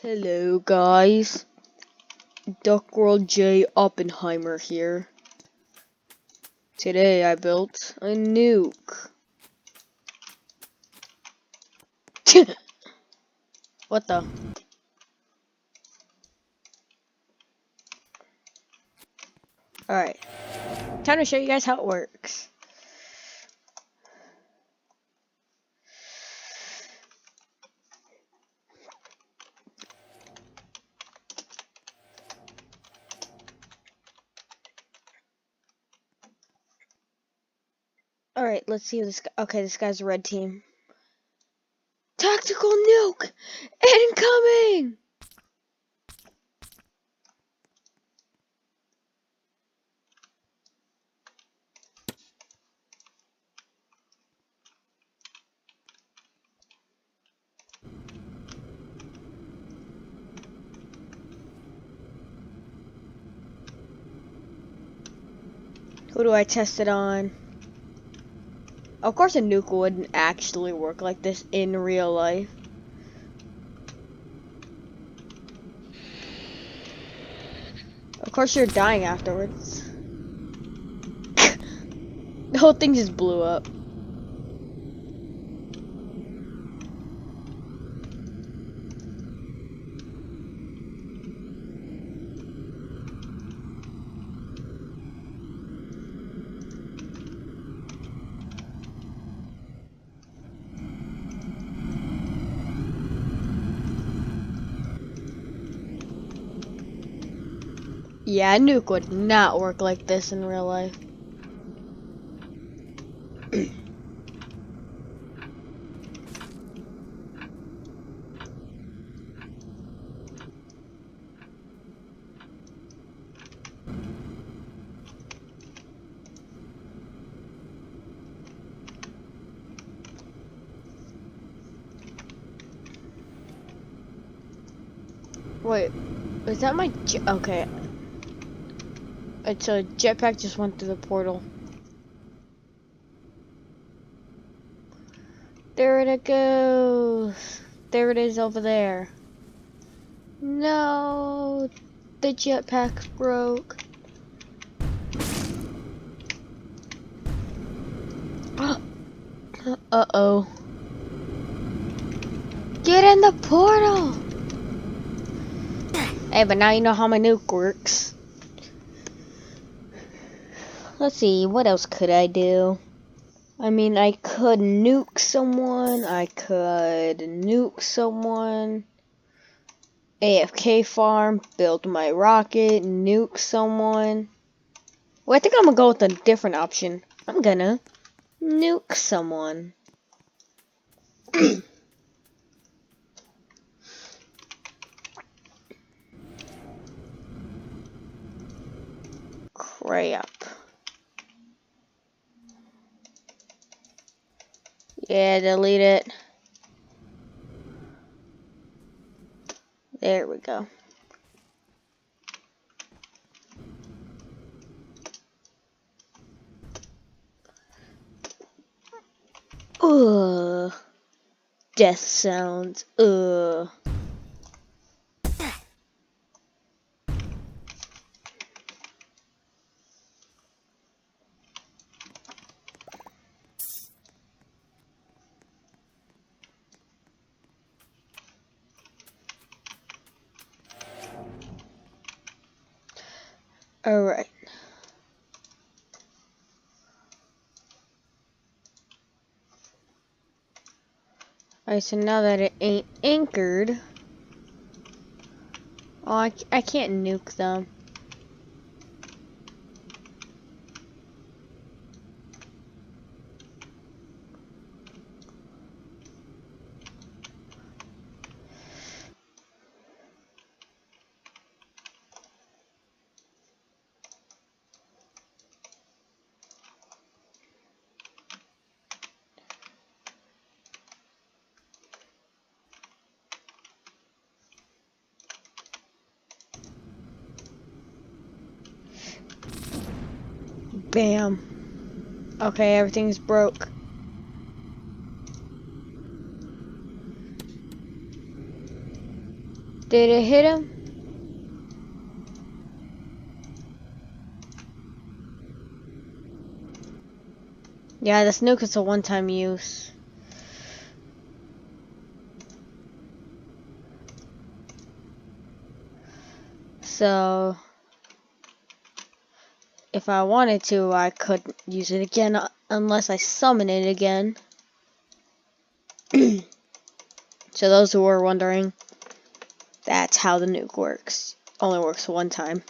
Hello guys, Duckworld J Oppenheimer here. Today I built a nuke. What the? Alright, time to show you guys how it works. Alright, let's see this guy. Okay, this guy's a red team. Tactical nuke! Incoming! Who do I test it on? Of course a nuke wouldn't actually work like this in real life. Of course you're dying afterwards. The whole thing just blew up. Yeah, a nuke would not work like this in real life. Wait, is that my okay. It's a jetpack just went through the portal. There it goes. There it is over there. No, the jetpack's broke. Uh-oh. Get in the portal! Hey, but now you know how my nuke works. Let's see, what else could I do? I mean, I could nuke someone. AFK farm, build my rocket, nuke someone. Well, I think I'm gonna go with a different option. I'm gonna nuke someone. Crap. Yeah, delete it. There we go. Ugh. Death sounds. Ugh. Alright. Alright, so now that it ain't anchored. Oh, I can't nuke them. Bam. Okay, everything's broke. Did it hit him? Yeah, this nuke is a one-time use. So, if I wanted to, I could use it again, unless I summon it again. So those who are wondering, that's how the nuke works. Only works one time.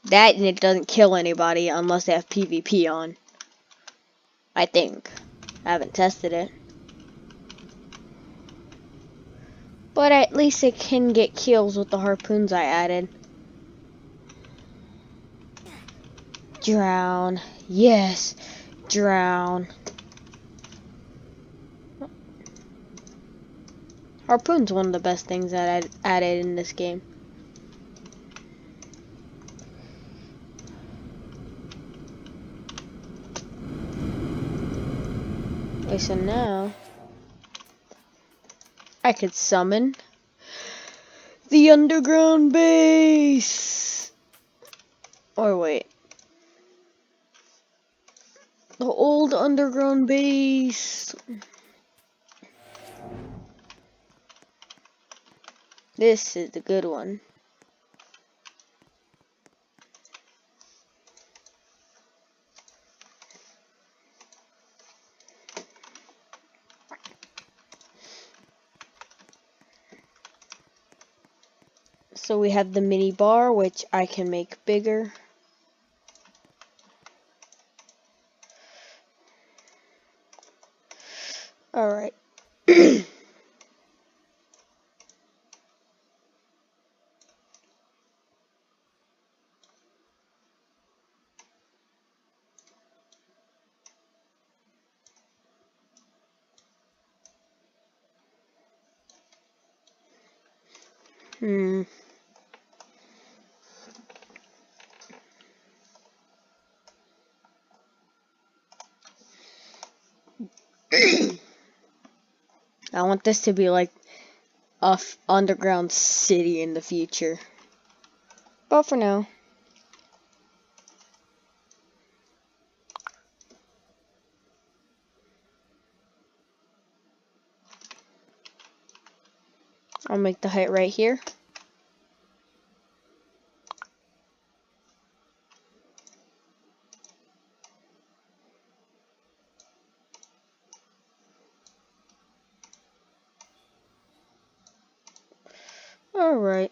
That, and it doesn't kill anybody unless they have PvP on. I think. I haven't tested it. But at least it can get kills with the harpoons I added. Drown. Yes. Drown. Harpoon's one of the best things that I added in this game. Okay, so now I could summon the underground base. Or wait. The old underground base. This is the good one. So we have the mini bar, which I can make bigger. Alright. I want this to be like a underground city in the future. But for now, I'll make the height right here. Alright.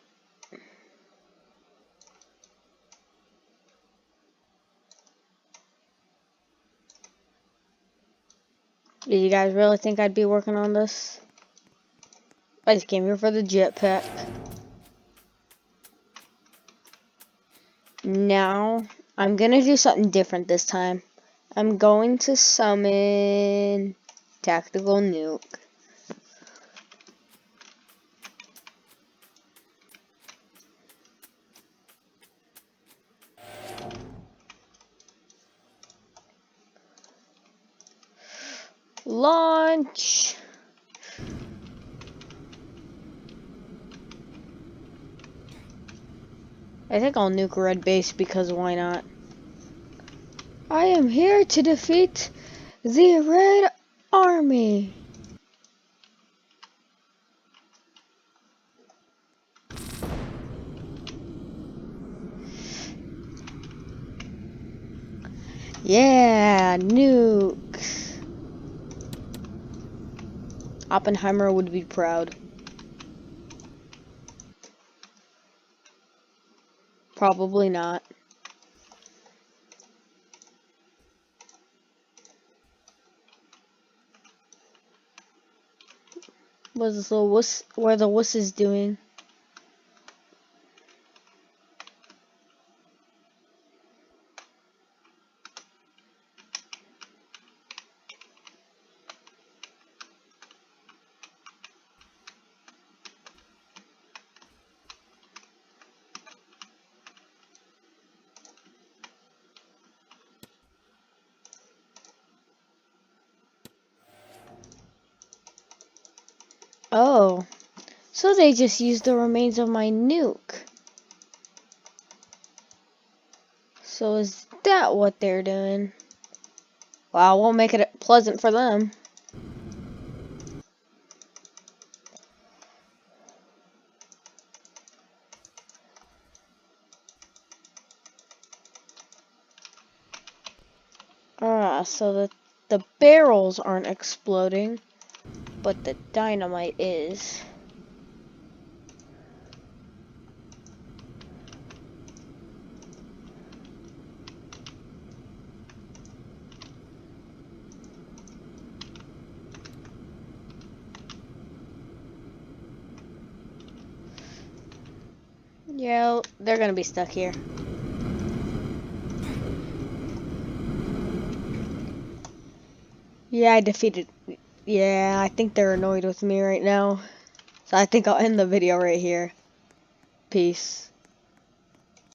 Did you guys really think I'd be working on this? I just came here for the jetpack. Now, I'm gonna do something different this time. I'm going to summon Tactical Nuke. Launch! I think I'll nuke Red Base because why not? I am here to defeat the Red Army. Yeah, nuke. Oppenheimer would be proud. Probably not. What's this little wuss? What are the wusses doing? Oh, So they just used the remains of my nuke. So is that what they're doing? Well, I won't make it pleasant for them. So the barrels aren't exploding, but the dynamite is. Yeah, they're gonna be stuck here. Yeah, I defeated. Yeah, I think they're annoyed with me right now. So I think I'll end the video right here. Peace.